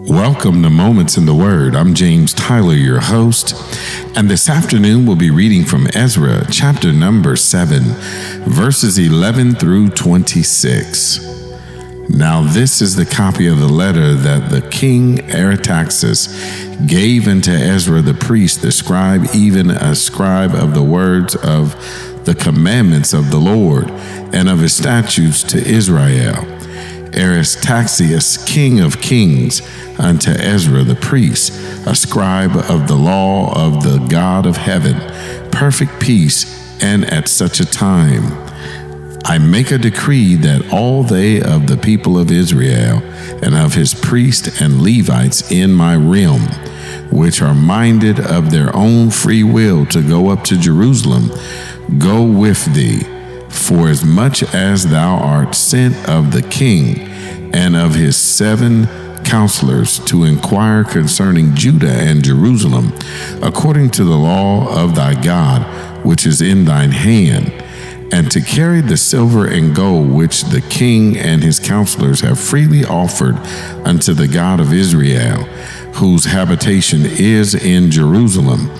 Welcome to Moments in the Word. I'm James Tyler, your host, and this afternoon we'll be reading from Ezra, chapter number 7, verses 11 through 26. Now this is the copy of the letter that the King Artaxerxes gave unto Ezra the priest, the scribe, even a scribe of the words of the commandments of the Lord and of his statutes to Israel. Artaxerxes, king of kings, unto Ezra the priest, a scribe of the law of the God of heaven, perfect peace, and at such a time I make a decree that all they of the people of Israel and of his priests and Levites in my realm, which are minded of their own free will to go up to Jerusalem, go with thee, for as much as thou art sent of the king and of his 7 counselors to inquire concerning Judah and Jerusalem, according to the law of thy God, which is in thine hand, and to carry the silver and gold which the king and his counselors have freely offered unto the God of Israel, whose habitation is in Jerusalem,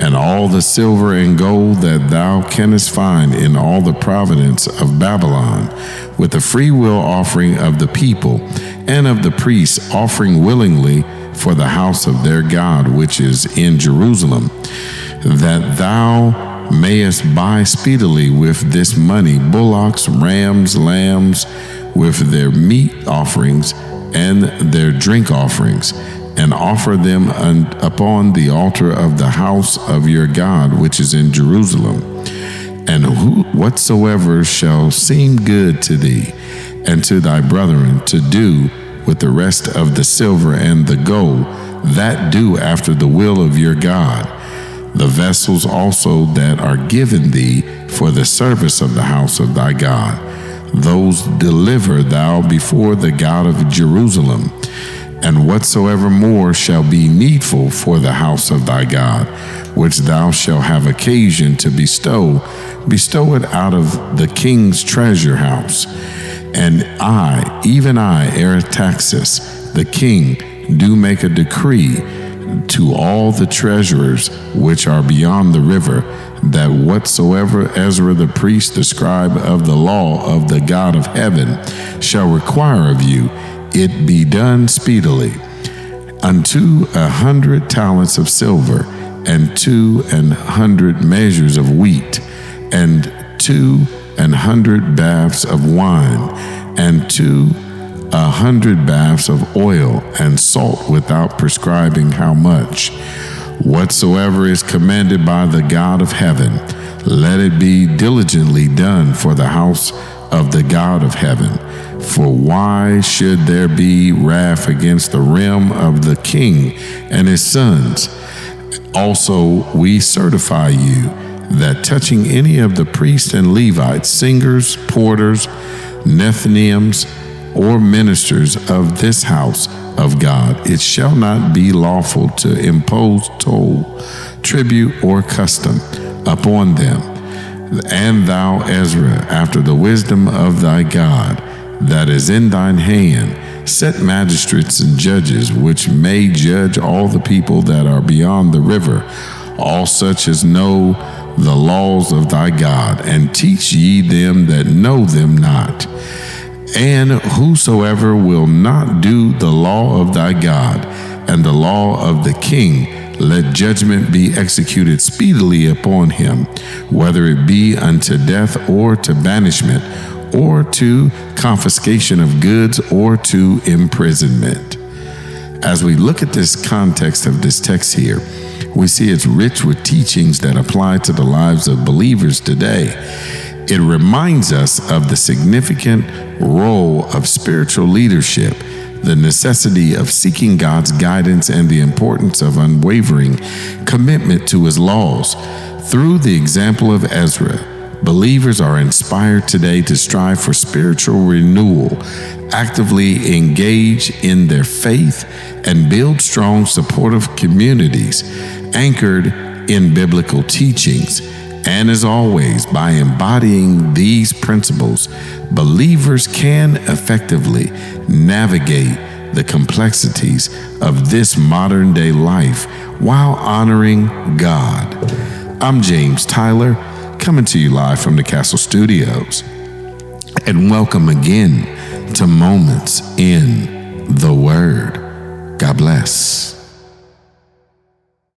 and all the silver and gold that thou canst find in all the province of Babylon, with the free will offering of the people and of the priests offering willingly for the house of their God which is in Jerusalem, that thou mayest buy speedily with this money bullocks, rams, lambs, with their meat offerings and their drink offerings, and offer them upon the altar of the house of your God which is in Jerusalem. And whatsoever shall seem good to thee and to thy brethren to do with the rest of the silver and the gold, that do after the will of your God. The vessels also that are given thee for the service of the house of thy God, those deliver thou before the God of Jerusalem. And whatsoever more shall be needful for the house of thy God, which thou shalt have occasion to bestow it out of the king's treasure house. And I, even I, Artaxerxes, the king, do make a decree to all the treasurers which are beyond the river, that whatsoever Ezra the priest, the scribe of the law of the God of heaven, shall require of you, it be done speedily, unto 100 talents of silver, and 200 measures of wheat, and 200 baths of wine, and 200 baths of oil, and salt without prescribing how much. Whatsoever is commanded by the God of heaven, let it be diligently done for the house of the God of heaven. For why should there be wrath against the realm of the king and his sons? Also we certify you that touching any of the priests and Levites, singers, porters, Nethinims, or ministers of this house of God, it shall not be lawful to impose toll, tribute, or custom upon them. And thou, Ezra, after the wisdom of thy God that is in thine hand, set magistrates and judges, which may judge all the people that are beyond the river, all such as know the laws of thy God, and teach ye them that know them not. And whosoever will not do the law of thy God and the law of the king, let judgment be executed speedily upon him, whether it be unto death, or to banishment, or to confiscation of goods, or to imprisonment. As we look at this context of this text here, we see it's rich with teachings that apply to the lives of believers today. It reminds us of the significant role of spiritual leadership, the necessity of seeking God's guidance, and the importance of unwavering commitment to his laws. Through the example of Ezra, believers are inspired today to strive for spiritual renewal, actively engage in their faith, and build strong, supportive communities anchored in biblical teachings. And as always, by embodying these principles, believers can effectively navigate the complexities of this modern day life while honoring God. I'm James Tyler, coming to you live from the Castle Studios. And welcome again to Moments in the Word. God bless.